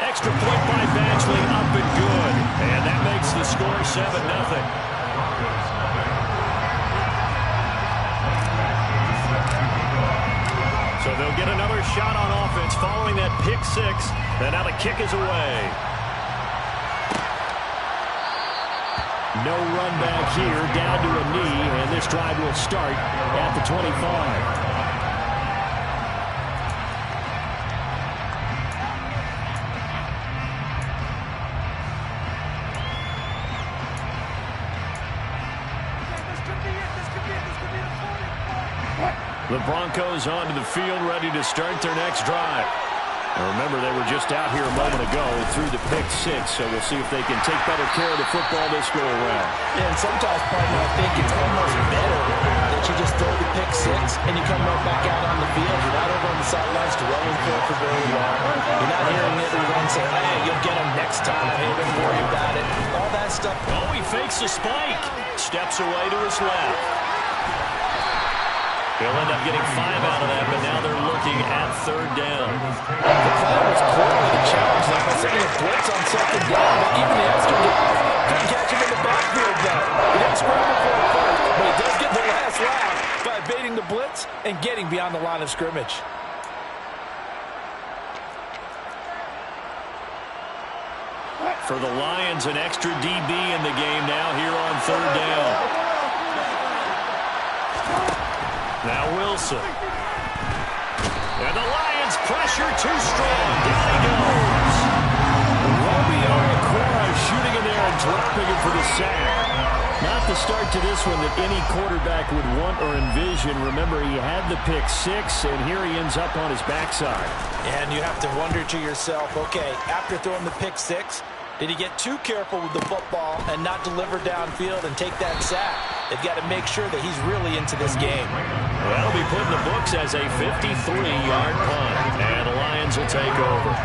extra point by Badgley, up and good. And that makes the score 7-0. So they'll get another shot on offense following that pick six. And now the kick is away. No run back here, down to a knee, and this drive will start at the 25. The Broncos onto the field, ready to start their next drive. Now remember, they were just out here a moment ago through the pick six, so we'll see if they can take better care of the football this go-around. Yeah, and sometimes, partner, I think it's almost better that you just throw the pick six and you come right back out on the field. You're not over on the sidelines dwelling for very long. You're not hearing everyone say, hey, you'll get them next time. Hey, don't worry about it. All that stuff. Oh, he fakes a spike. Steps away to his left. He'll end up getting 5 out of that, but now they're looking at third down. The plan was clearly to challenge them by sending a blitz on second down, but even the extra guy couldn't catch him in the backfield, though. He didn't scramble for it first, but he does get the last laugh by evading the blitz and getting beyond the line of scrimmage. For the Lions, an extra DB in the game now here on third down. Now Wilson. And the Lions pressure too strong. Down he goes. Romeo Okwara shooting in there and dropping it for the sack. Not the start to this one that any quarterback would want or envision. Remember, he had the pick six, and here he ends up on his backside. And you have to wonder to yourself, okay, after throwing the pick six, did he get too careful with the football and not deliver downfield and take that sack? They've got to make sure that he's really into this game. Well, that'll be put in the books as a 53-yard punt. And the Lions will take over.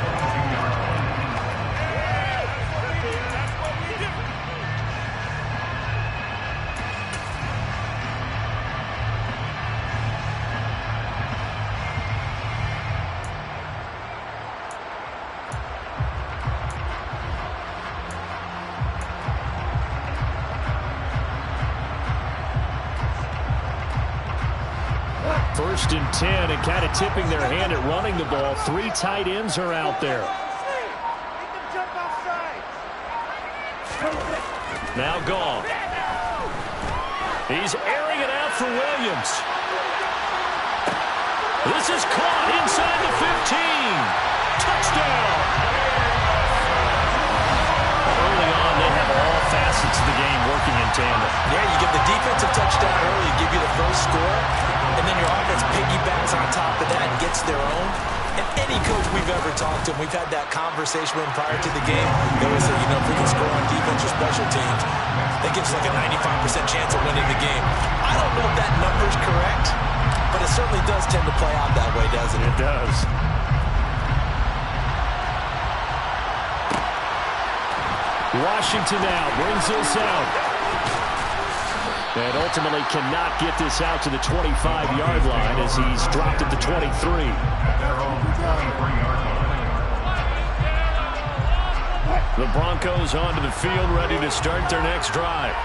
First and 10, and kind of tipping their hand at running the ball. 3 tight ends are out there. Now gone. He's airing it out for Williams. This is caught inside the 15. Touchdown. Early on, they have all facets of the game working in tandem. Yeah, you give the defensive touchdown early, give you the first score, and then your offense piggybacks on top of that and gets their own. And any coach we've ever talked to, and we've had that conversation with him prior to the game, they always say, you know, if we can score on defense or special teams, that gives us like a 95% chance of winning the game. I don't know if that number's correct, but it certainly does tend to play out that way, doesn't it? It does. Washington now brings this out. And ultimately cannot get this out to the 25-yard line as he's dropped at the 23. The Broncos onto the field, ready to start their next drive.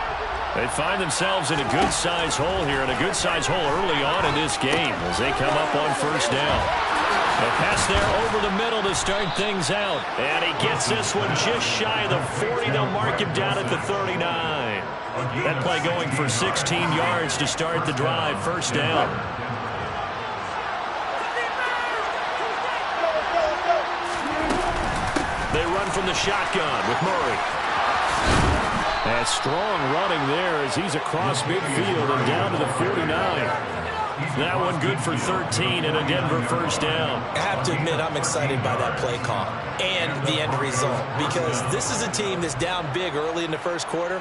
They find themselves in a good-sized hole here, and a good-sized hole early on in this game as they come up on first down. A pass there over the middle to start things out. And he gets this one just shy of the 40. They'll mark him down at the 39. That play going for 16 yards to start the drive. First down. They run from the shotgun with Murray. And strong running there as he's across midfield and down to the 49. That one good for 13 and a Denver first down. I have to admit, I'm excited by that play call and the end result, because this is a team that's down big early in the first quarter,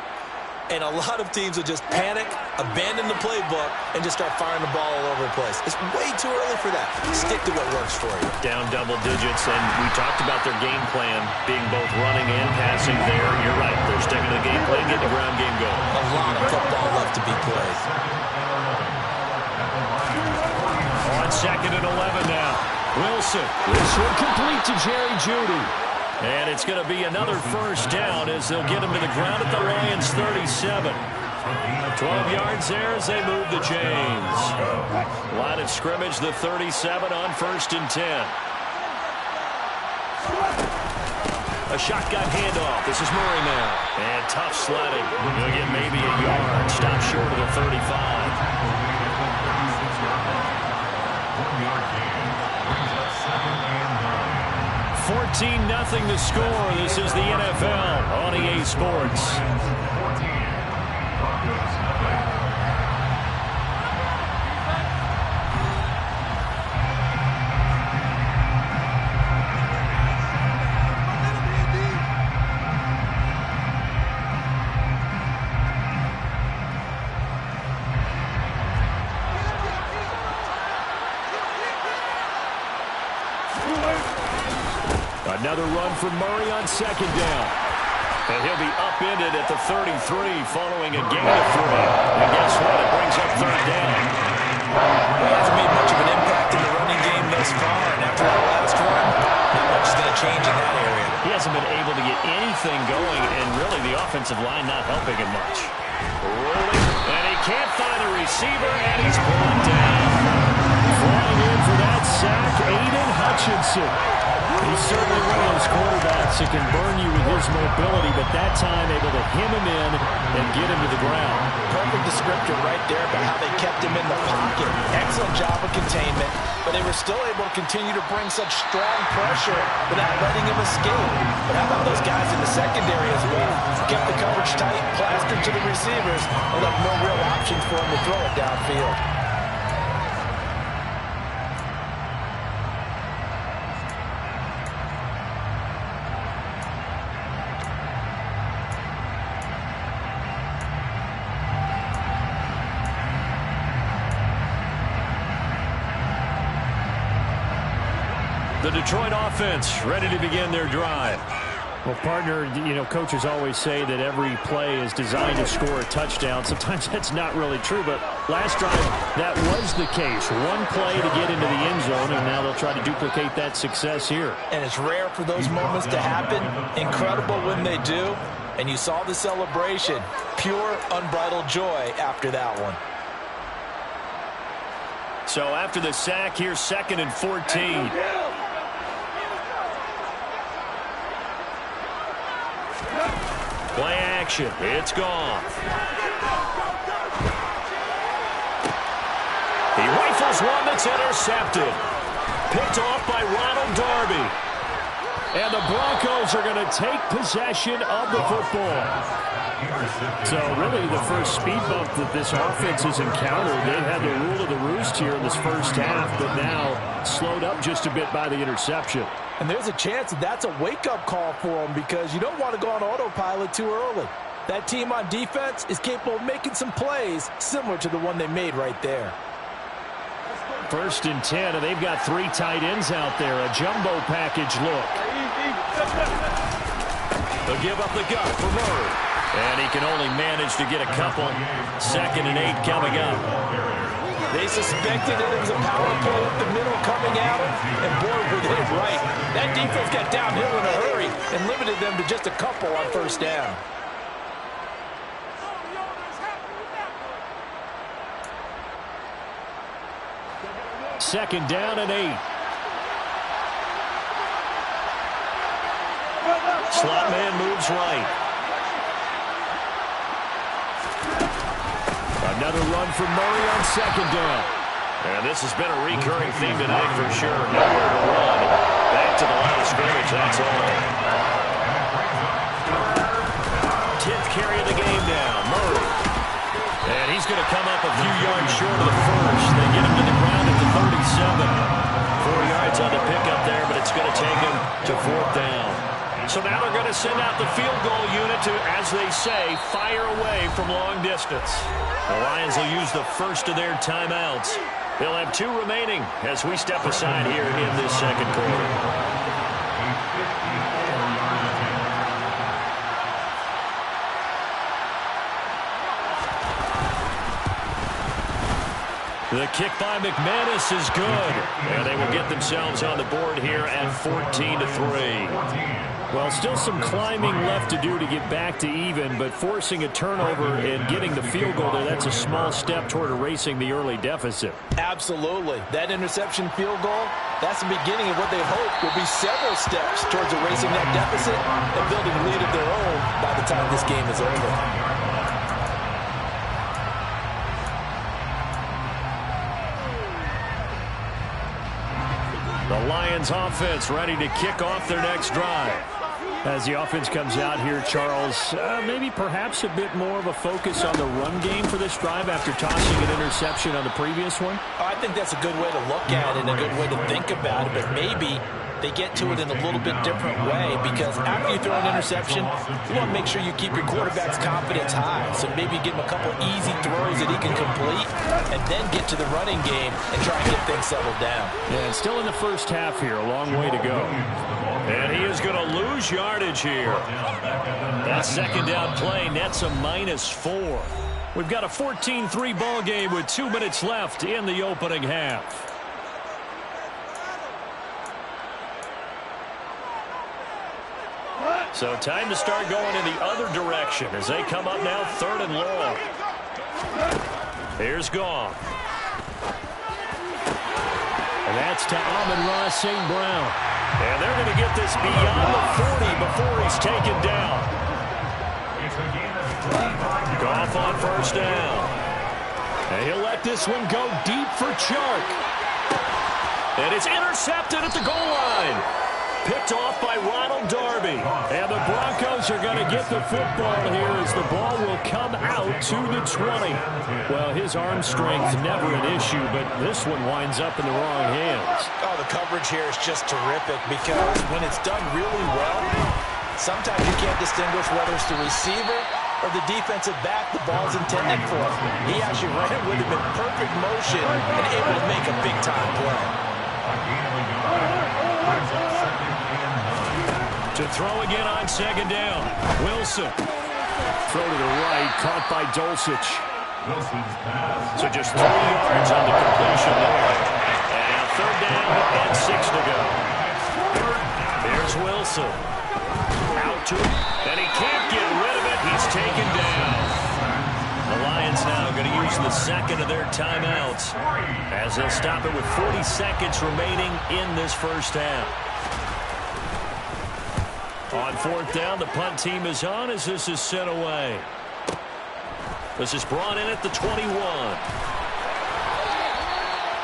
and a lot of teams will just panic, abandon the playbook, and just start firing the ball all over the place. It's way too early for that. Stick to what works for you. Down double digits, and we talked about their game plan being both running and passing there. You're right. They're sticking to the game plan, getting the ground game going. A lot of football left to be played. On second and 11 now. Wilson. This one complete to Jerry Jeudy. And it's going to be another first down as they'll get him to the ground at the Lions' 37. 12 yards there as they move the chains. Line of scrimmage, the 37 on 1st and 10. A shotgun handoff. This is Murray now. And tough sledding. He'll get maybe a yard. Stop short of the 35. 14-0 the score. This is the NFL on EA Sports. Another run from Murray on 2nd down. And he'll be upended at the 33 following a gain of 3. And guess what? It brings up 3rd down. He hasn't made much of an impact in the running game thus far. And after that last run, not much is going to change in that area. He hasn't been able to get anything going, and really the offensive line not helping him much. Rolling, and he can't find a receiver, and he's brought down. Flying in for that sack, Aiden Hutchinson. He's certainly one of those quarterbacks that can burn you with his mobility, but that time able to hem him in and get him to the ground. Perfect descriptor right there about how they kept him in the pocket. Excellent job of containment, but they were still able to continue to bring such strong pressure without letting him escape. But how about those guys in the secondary as well? Kept the coverage tight, plastered to the receivers, and left no real options for him to throw it downfield. The Detroit offense ready to begin their drive. Well, partner, coaches always say that every play is designed to score a touchdown. Sometimes that's not really true, but last drive, that was the case. One play to get into the end zone, and now they'll try to duplicate that success here. And it's rare for those moments to happen. Incredible when they do. And you saw the celebration. Pure, unbridled joy after that one. So after the sack, here's 2nd and 14. Play action. It's gone. He rifles one that's intercepted. Picked off by Ronald Darby. And the Broncos are going to take possession of the football. So really the first speed bump that this offense has encountered, they've had the rule of the roost here in this first half, but now slowed up just a bit by the interception. And there's a chance that that's a wake-up call for them because you don't want to go on autopilot too early. That team on defense is capable of making some plays similar to the one they made right there. 1st and 10, and they've got 3 tight ends out there. A jumbo package look. They'll give up the gut for Murray. And he can only manage to get a couple. 2nd and 8 coming up. They suspected that it was a power play up the middle coming at him, and boy, were they right. That defense got downhill in a hurry and limited them to just a couple on 1st down. Second down and 8. Slot man moves right. Another run from Murray on 2nd down. And this has been a recurring theme tonight for sure. Nowhere to run. Back to the line of scrimmage, that's all. 10th carry of the game now, Murray. And he's going to come up a few yards short of the first. They get him to the ground at the 37. 4 yards on the pickup there, but it's going to take him to 4th down. So now they're going to send out the field goal unit to, as they say, fire away from long distance. The Lions will use the first of their timeouts. They'll have 2 remaining as we step aside here in this 2nd quarter. The kick by McManus is good. And they will get themselves on the board here at 14-3. Well, still some climbing left to do to get back to even, but forcing a turnover and getting the field goal there, that's a small step toward erasing the early deficit. Absolutely. That interception field goal, that's the beginning of what they hope will be several steps towards erasing that deficit and building a lead of their own by the time this game is over. The Lions offense ready to kick off their next drive. As the offense comes out here, Charles, maybe perhaps a bit more of a focus on the run game for this drive after tossing an interception on the previous one? I think that's a good way to look at it and a good way to think about it, but maybe they get to it in a little bit different way because after you throw an interception, you want to make sure you keep your quarterback's confidence high. So maybe give him a couple easy throws that he can complete and then get to the running game and try and get things settled down. Yeah, it's still in the first half here. A long way to go. And he is going to lose yardage here. That second down play nets a -4. We've got a 14-3 ball game with 2 minutes left in the opening half. So time to start going in the other direction as they come up now 3rd and long. Here's Goff. And that's to Amon-Ra St. Brown. And they're going to get this beyond the 40 before he's taken down. Goff on 1st down. And he'll let this one go deep for Chark. And it's intercepted at the goal line. Picked off by Ronald Darby. And the Broncos are going to get the football here as the ball will come out to the 20. Well, his arm strength never an issue, but this one winds up in the wrong hands. Oh, the coverage here is just terrific because when it's done really well, sometimes you can't distinguish whether it's the receiver or the defensive back the ball's intended for. He actually ran it with him in perfect motion and able to make a big-time play. To throw again on 2nd down. Wilson. Throw to the right, caught by Dulcich. So just 3 yards on the completion there. And 3rd down and 6 to go. There's Wilson. Out to him. And he can't get rid of it. He's taken down. The Lions now going to use the second of their timeouts as they'll stop it with 40 seconds remaining in this first half. On 4th down, the punt team is on as this is sent away. This is brought in at the 21.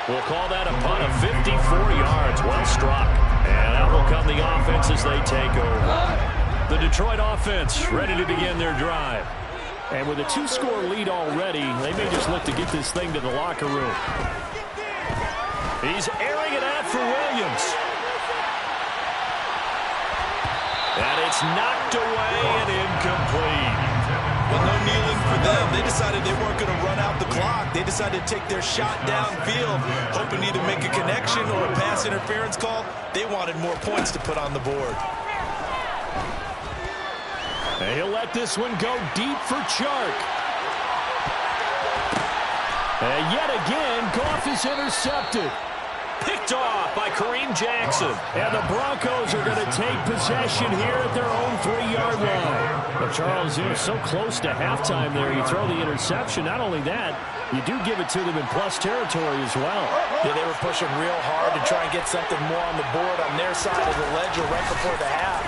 We'll call that a punt of 54 yards. Well struck. And out will come the offense as they take over. The Detroit offense ready to begin their drive. And with a 2-score lead already, they may just look to get this thing to the locker room. He's airing it out for Williams. And it's knocked away and incomplete. Well, no kneeling for them. They decided they weren't going to run out the clock. They decided to take their shot downfield, hoping to either make a connection or a pass interference call. They wanted more points to put on the board. And he'll let this one go deep for Chark. And yet again, Goff is intercepted. Picked off by Kareem Jackson. And the Broncos are going to take possession here at their own 3-yard line. But Charles, you're so close to halftime there. You throw the interception. Not only that, you do give it to them in plus territory as well. Yeah, they were pushing real hard to try and get something more on the board on their side of the ledger right before the half.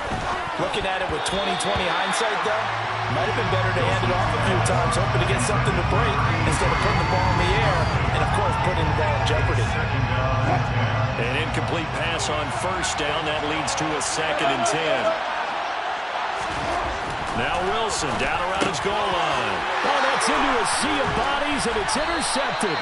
Looking at it with 20/20 hindsight, though, might have been better to hand it off a few times, hoping to get something to break instead of putting the ball in the air and, of course, putting the ball in jeopardy. An incomplete pass on 1st down. That leads to a 2nd and 10. Now Wilson down around his goal line. Oh, that's into a sea of bodies, and it's intercepted.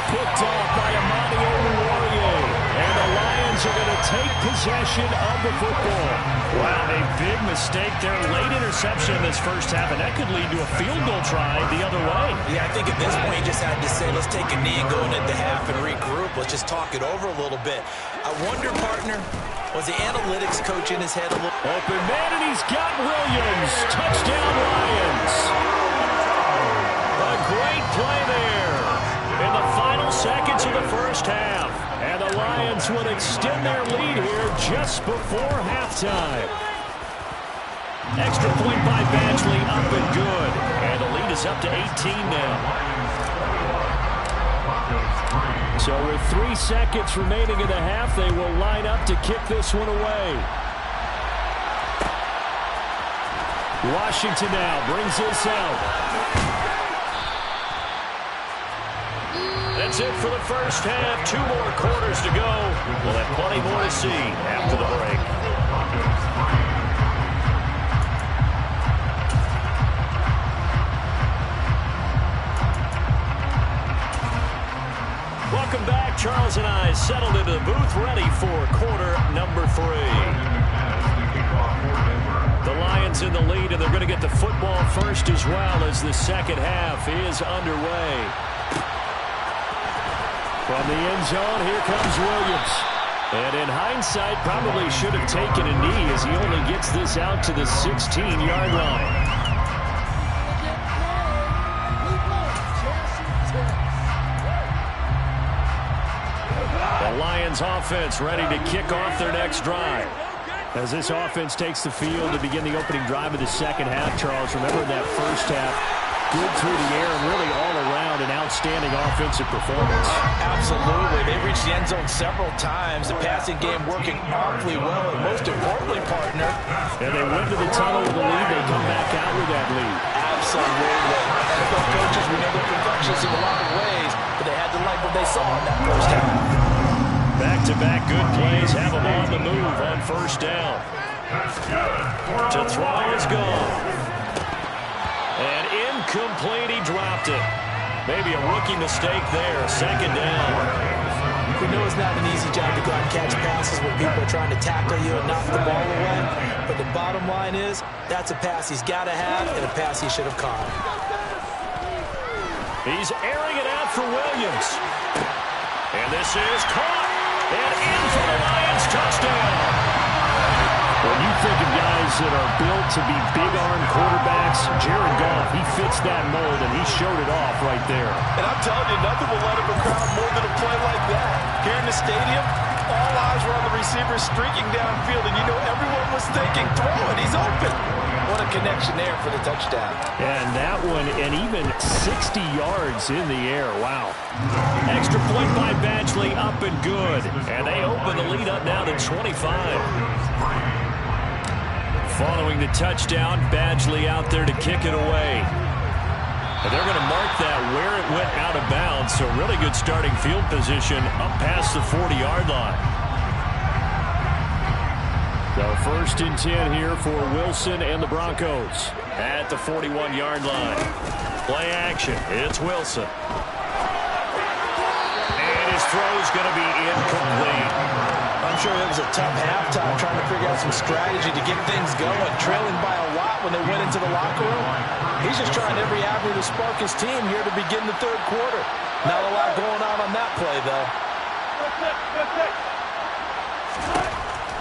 Picked off by Amani Oruwariye. And the Lions are going to take possession of the football. Wow, a big mistake there. Late interception in this first half, and that could lead to a field goal try the other way. Yeah, I think at this point he just had to say, let's take a knee and go into the half and regroup. Let's just talk it over a little bit. I wonder, partner, was the analytics coach in his head a little... Open man, and he's got Williams. Touchdown, Lions. A great play there in the final seconds of the first half. And the Lions would extend their lead here just before halftime. Extra point by Badgley, up and good. And the lead is up to 18 now. So with 3 seconds remaining in the half, they will line up to kick this one away. Washington now brings this out. That's it for the first half. 2 more quarters to go. We'll have plenty more to see after the break. Welcome back. Charles and I settled into the booth, ready for quarter number 3. The Lions in the lead, and they're going to get the football first as well as the second half is underway. From the end zone, here comes Williams. And in hindsight, probably should have taken a knee as he only gets this out to the 16-yard line. The Lions offense ready to kick off their next drive. As this offense takes the field to begin the opening drive of the second half, Charles, remember that first half, good through the air and really all around an outstanding offensive performance. Absolutely. They reached the end zone several times. The passing game working awfully well, and most importantly, partner. And they went to the tunnel with the lead. They come back out with that lead. Absolutely. NFL coaches, we know they're perfectionists in a lot of ways, but they had to like what they saw in that first half. Back-to-back good plays have them on the move on first down. To throw is gone. And incomplete, he dropped it. Maybe a rookie mistake there, second down. We know it's not an easy job to go out and catch passes when people are trying to tackle you and knock the ball away. But the bottom line is, that's a pass he's got to have and a pass he should have caught. He's airing it out for Williams. And this is caught. And in for the Lions, touchdown. When you think of guys that are built to be big-arm quarterbacks, Jared Goff, he fits that mold, and he showed it off right there. And I'm telling you, nothing will let him crowd more than a play like that. Here in the stadium, all eyes were on the receiver streaking downfield, and you know everyone was thinking, throw it, he's open. What a connection there for the touchdown. And that one, and even 60 yards in the air. Wow. Extra point by Badgley, up and good. And they open the lead up now to 25. Following the touchdown, Badgley out there to kick it away. And they're going to mark that where it went out of bounds, so really good starting field position up past the 40-yard line. So 1st and 10 here for Wilson and the Broncos at the 41-yard line. Play action. It's Wilson. And his throw's going to be incomplete. I'm sure it was a tough halftime trying to figure out some strategy to get things going, trailing by a lot when they went into the locker room. He's just trying every avenue to spark his team here to begin the third quarter. Not a lot going on that play, though.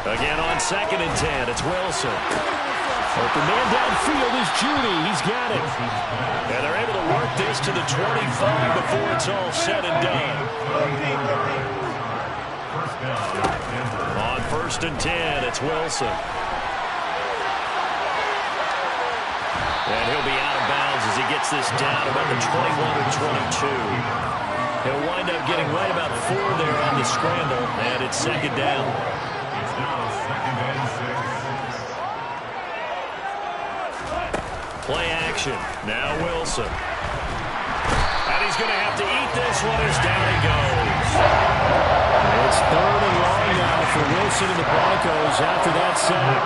Again on 2nd and 10, it's Wilson. Open man downfield is Judy. He's got it. And they're able to work this to the 25 before it's all said and done. On 1st and 10, it's Wilson. And he'll be out of bounds as he gets this down about the 21 or 22. He'll wind up getting right about 4 there on the scramble, and it's second down. Play action. Now Wilson. And he's going to have to eat this one as down he goes. It's 3rd and long now for Wilson and the Broncos after that sack.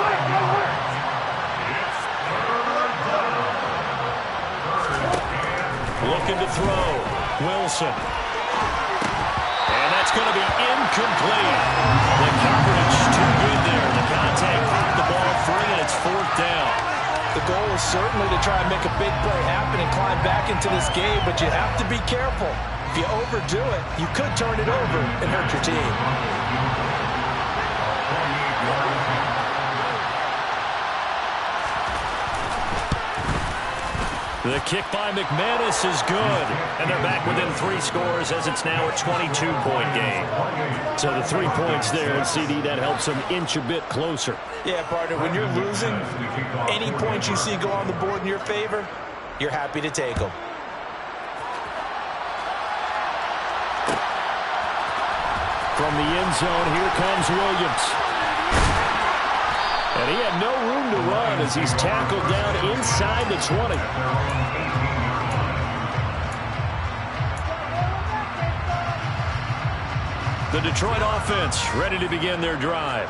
Looking to throw. Wilson. And that's going to be incomplete. The coverage too good there. The contact knocked the ball free, and it's 4th down. The goal is certainly to try and make a big play happen and climb back into this game, but you have to be careful. If you overdo it, you could turn it over and hurt your team. The kick by McManus is good. And they're back within 3 scores as it's now a 22-point game. So the 3 points there, and CD, that helps them inch a bit closer. Yeah, partner, when you're losing, any points you see go on the board in your favor, you're happy to take them. From the end zone, here comes Williams. And he had no room to run as he's tackled down inside the 20. The Detroit offense ready to begin their drive.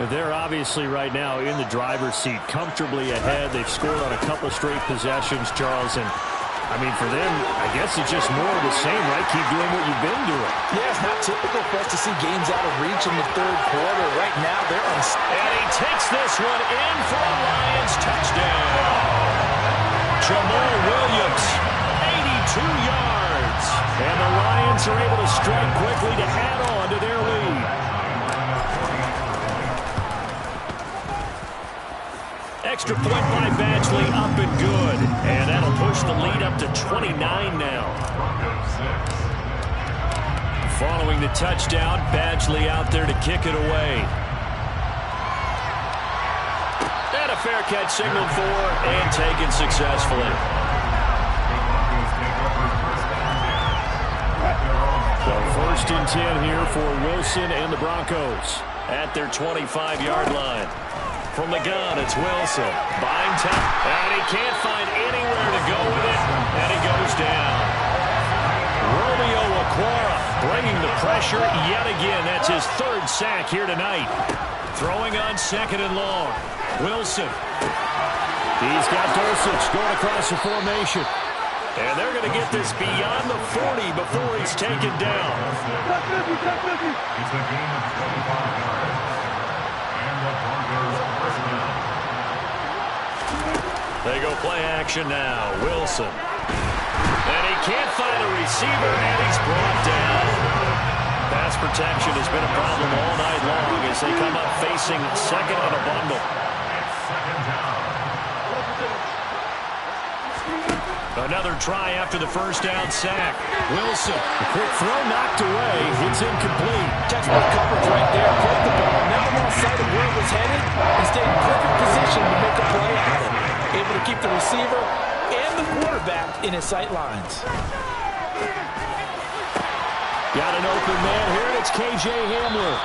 They're obviously right now in the driver's seat, comfortably ahead. They've scored on a couple straight possessions, Charles, and I mean, for them, I guess it's just more of the same, right? Keep doing what you've been doing. Yeah, it's not typical for us to see games out of reach in the third quarter. Right now, they're and he takes this one in for a Lions touchdown. Jamal Williams, 82 yards. And the Lions are able to strike quickly to add on to their lead. Extra point by Badgley, up and good. And that'll push the lead up to 29 now. Following the touchdown, Badgley out there to kick it away. And a fair catch signaled for and taken successfully. So 1st and 10 here for Wilson and the Broncos at their 25-yard line. From the gun, it's Wilson. Buying time, and he can't find anywhere to go with it, and he goes down. Romeo Okwara bringing the pressure yet again. That's his 3rd sack here tonight. Throwing on 2nd and long. Wilson. He's got Dulcich going across the formation. And they're going to get this beyond the 40 before he's taken down. They go play action now. Wilson. And he can't find a receiver, and he's brought down. Pass protection has been a problem all night long as they come up facing 2nd on a bundle. Another try after the 1st down sack. Wilson. A quick throw knocked away. It's incomplete. Textbook coverage right there. Put the ball. Never lost sight of where it was headed and stayed in perfect position to make a play at it. Able to keep the receiver and the quarterback in his sight lines. Got an open man here, and it's KJ Hamler.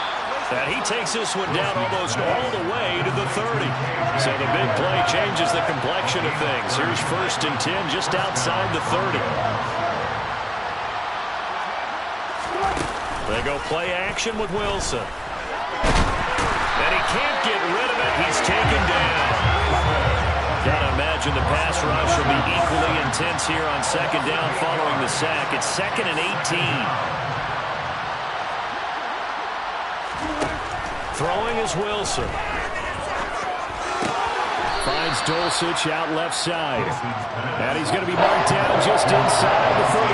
And he takes this one down almost all the way to the 30. So the big play changes the complexion of things. Here's 1st and 10 just outside the 30. They go play action with Wilson. And he can't get rid of it. He's taken down. Gotta imagine the pass rush will be equally intense here on 2nd down following the sack. It's 2nd and 18. Throwing is Wilson. Finds Dulcich out left side. And he's going to be marked down just inside the 45.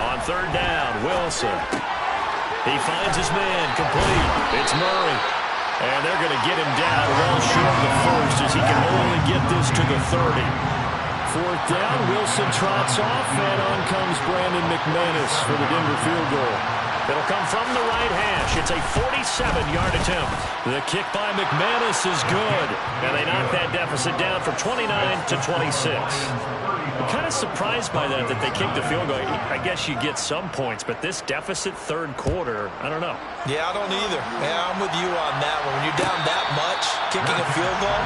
On 3rd down, Wilson. He finds his man complete. It's Murray. And they're going to get him down well short of the 1st as he can only get this to the 30. 4th down, Wilson trots off, and on comes Brandon McManus for the Denver field goal. It'll come from the right hash. It's a 47-yard attempt. The kick by McManus is good, and they knock that deficit down from 29 to 26. I'm kind of surprised by that they kicked the field goal. I guess you get some points, but this deficit 3rd quarter, I don't know. Yeah, I don't either. Yeah, I'm with you on that one. When you're down that much, kicking a field goal,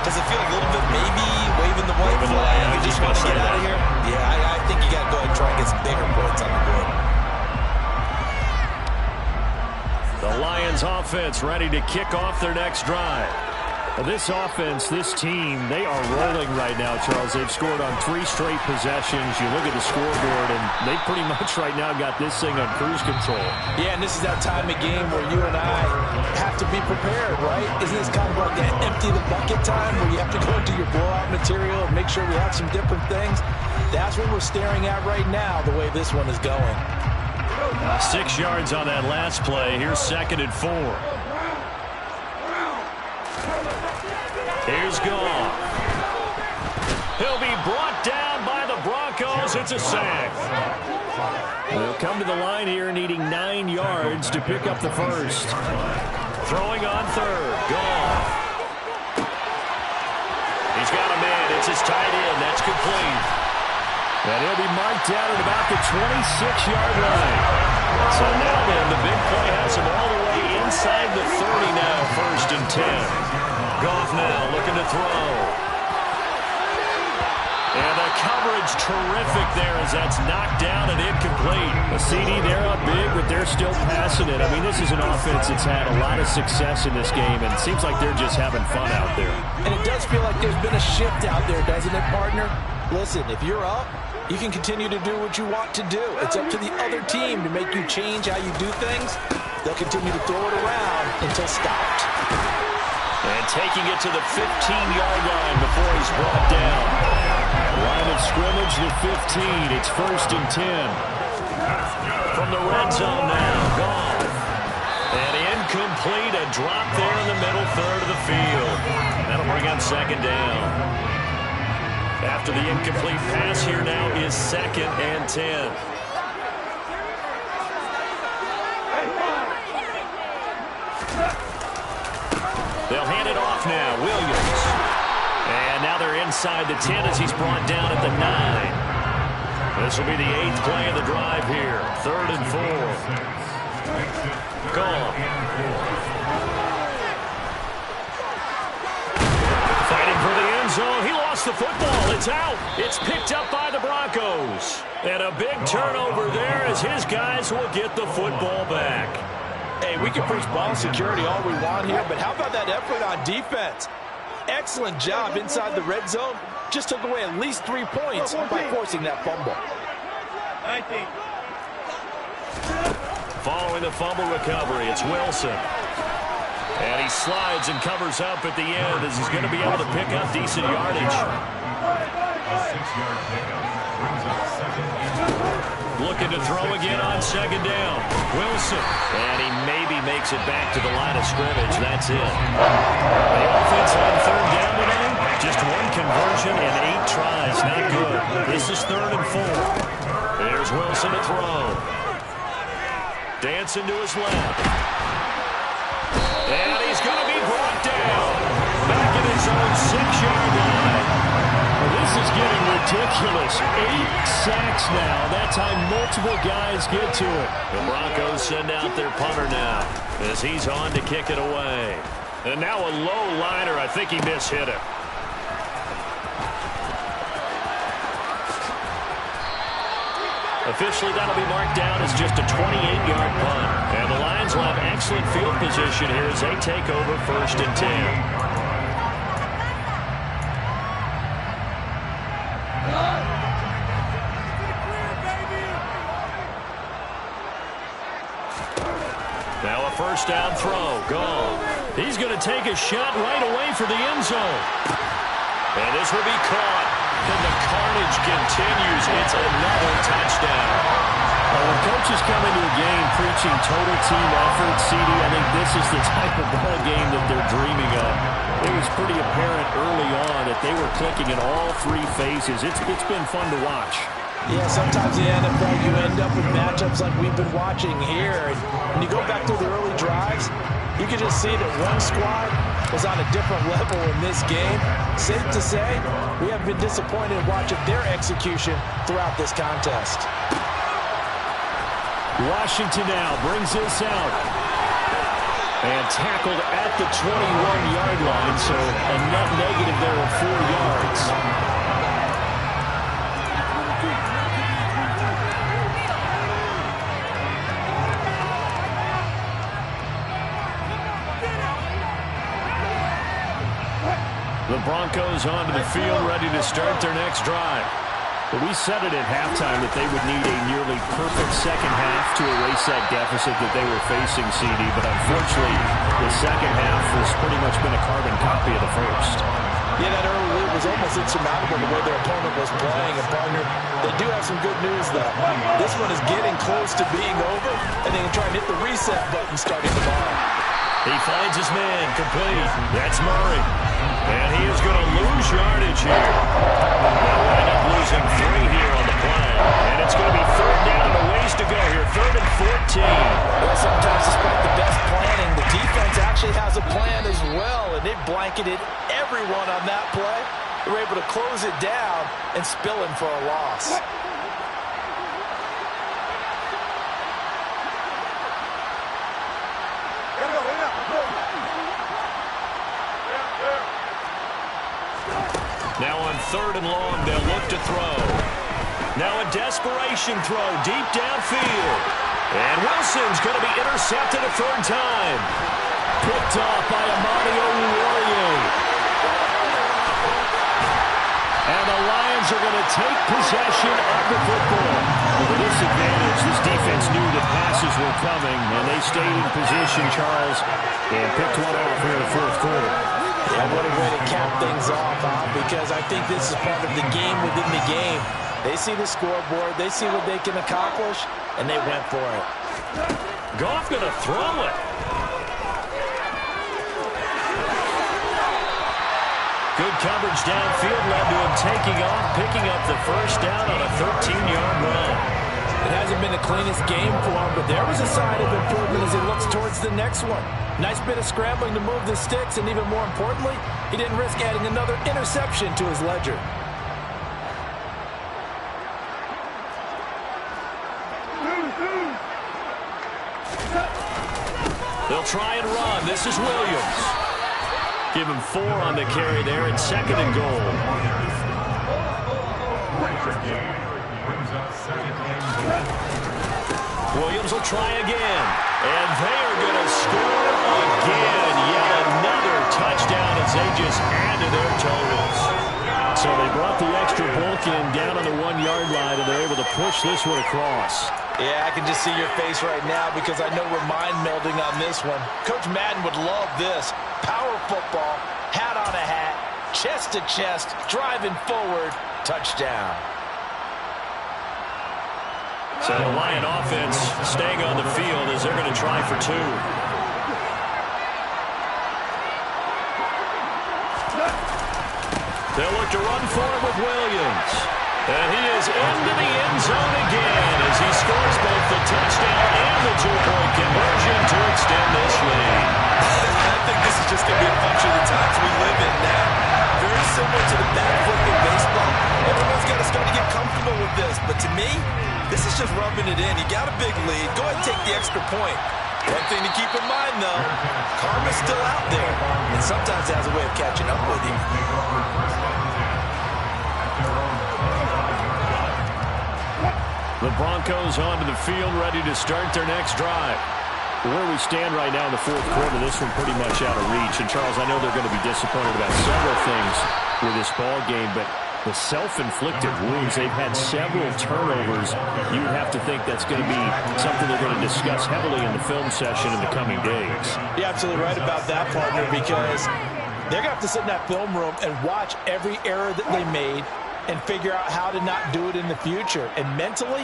does it feel a little bit maybe waving the white flag? You just want to get out of here? Yeah, I think you got to go ahead and try and get some bigger points on the board. The Lions offense ready to kick off their next drive. Well, this offense, this team, they are rolling right now, Charles. They've scored on 3 straight possessions. You look at the scoreboard, and they pretty much right now got this thing on cruise control. Yeah, and this is that time of game where you and I have to be prepared, right? Isn't this kind of like that empty the bucket time where you have to go into your blowout material and make sure we have some different things? That's what we're staring at right now, the way this one is going. 6 yards on that last play. Here's 2nd and 4. Here's Goff. He'll be brought down by the Broncos. It's a sack. They'll come to the line here needing 9 yards to pick up the first. Throwing on 3rd. Goff. He's got a man. It's his tight end. That's complete. And he'll be marked out at about the 26-yard line. So now then, the big play has him all the way inside the 30 now, 1st and 10. Goff now looking to throw. And the coverage terrific there as that's knocked down and incomplete. A CD, they're up big, but they're still passing it. I mean, this is an offense that's had a lot of success in this game, and it seems like they're just having fun out there. And it does feel like there's been a shift out there, doesn't it, partner? Listen, if you're up, you can continue to do what you want to do. It's up to the other team to make you change how you do things. They'll continue to throw it around until stopped. And taking it to the 15-yard line before he's brought down. Line of scrimmage, the 15. It's 1st and 10. From the red zone now, Goff. And incomplete, a drop there in the middle third of the field. That'll bring up 2nd down. After the incomplete pass here now is 2nd and 10. They'll hand it off now, Williams. And now they're inside the 10 as he's brought down at the 9. This will be the 8th play of the drive here. 3rd and 4. Goff. Fighting for the end zone. He lost the football. It's out. It's picked up by the Broncos. And a big turnover there as his guys will get the football back. Hey, we can preach ball security all we want here, but how about that effort on defense? Excellent job inside the red zone. Just took away at least 3 points by forcing that fumble. Following the fumble recovery, it's Wilson. And he slides and covers up at the end as he's going to be able to pick up decent yardage. A 6-yard pickup brings up 2nd and 2. Looking to throw again on 2nd down. Wilson. And he maybe makes it back to the line of scrimmage. That's it. The offense on 3rd down today. Just 1 conversion in 8 tries. Not good. This is 3rd and 4. There's Wilson to throw. Dancing to his left. And he's going to be brought down. Back in his own 6-yard line. Well, this is getting ridiculous. 8 sacks now. That's how multiple guys get to it. The Broncos send out their punter now as he's on to kick it away. And now a low liner. I think he mishit it. Officially, that'll be marked down as just a 28-yard punt. And the Lions will have excellent field position here as they take over 1st and 10. Now a 1st down throw. Goff. He's going to take a shot right away for the end zone. And this will be caught. And the carnage continues. It's another touchdown. Well, when coaches come into a game preaching total team effort, CD, I think this is the type of ball game that they're dreaming of. It was pretty apparent early on that they were clicking in all 3 phases. It's been fun to watch. Yeah, sometimes in the NFL you end up with matchups like we've been watching here. And when you go back to the early drives, you can just see that one squad was on a different level in this game. Safe to say, we have been disappointed in watching their execution throughout this contest. Washington now brings this out. And tackled at the 21-yard line, so a net negative there of 4 yards. The Broncos onto the field, ready to start their next drive. But we said it at halftime that they would need a nearly perfect second half to erase that deficit that they were facing, CD. But unfortunately, the second half has pretty much been a carbon copy of the first. Yeah, that early lead was almost insurmountable the way their opponent was playing. And, partner, they do have some good news, though. This one is getting close to being over, and they can try and hit the reset button starting tomorrow. He finds his man, complete. That's Murray. And he is going to lose yardage here. They'll wind up losing 3 here on the play. And it's going to be 3rd down and a ways to go here. 3rd and 14. Well, sometimes despite the best planning, the defense actually has a plan as well, and they blanketed everyone on that play. They were able to close it down and spill him for a loss. Now on 3rd and long, they'll look to throw. Now a desperation throw deep downfield. And Wilson's going to be intercepted a 3rd time. Picked off by Batmiterawdawg. And the Lions are going to take possession of the football. With this advantage, this defense knew that passes were coming, and they stayed in position, Charles, and picked one off here in the 4th quarter. Yeah, what a way to cap things off, because I think this is part of the game within the game. They see the scoreboard, they see what they can accomplish, and they went for it. Goff going to throw it. Good coverage downfield led to him taking off, picking up the 1st down on a 13-yard run. It hasn't been the cleanest game for him, but there was a sign of improvement as he looks towards the next one. Nice bit of scrambling to move the sticks, and even more importantly, he didn't risk adding another interception to his ledger. They'll try and run. This is Williams. Give him 4 on the carry there at 2nd and goal. Williams will try again. And they are going to score again. Yet another touchdown as they just add to their totals. So they brought the extra bulk in down on the 1-yard line, and they're able to push this one across. Yeah, I can just see your face right now because I know we're mind melding on this one. Coach Madden would love this. Power football, hat on a hat, chest to chest, driving forward, touchdown. So the Lion offense staying on the field as they're going to try for 2. They'll look to run for it with Williams. And he is into the end zone again as he scores both the touchdown and the 2-point conversion to extend this lead. I think this is just going to be a function of the times we live in now. Very similar to the back flip in baseball. Everyone's got to start to get comfortable with this. But to me, this is just rubbing it in. You got a big lead. Go ahead and take the extra point. One thing to keep in mind, though, karma's still out there. And sometimes it has a way of catching up with you. The Broncos onto the field, ready to start their next drive. Where we stand right now in the 4th quarter, this one pretty much out of reach. And, Charles, I know they're going to be disappointed about several things with this ball game, but the self-inflicted wounds, they've had several turnovers. You would have to think that's going to be something they're going to discuss heavily in the film session in the coming days. You're absolutely right about that, partner, because they're going to have to sit in that film room and watch every error that they made and figure out how to not do it in the future. And mentally,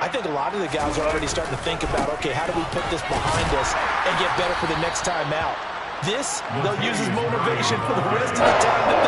I think a lot of the guys are already starting to think about, okay, how do we put this behind us and get better for the next time out? This, they'll use as motivation for the rest of the time that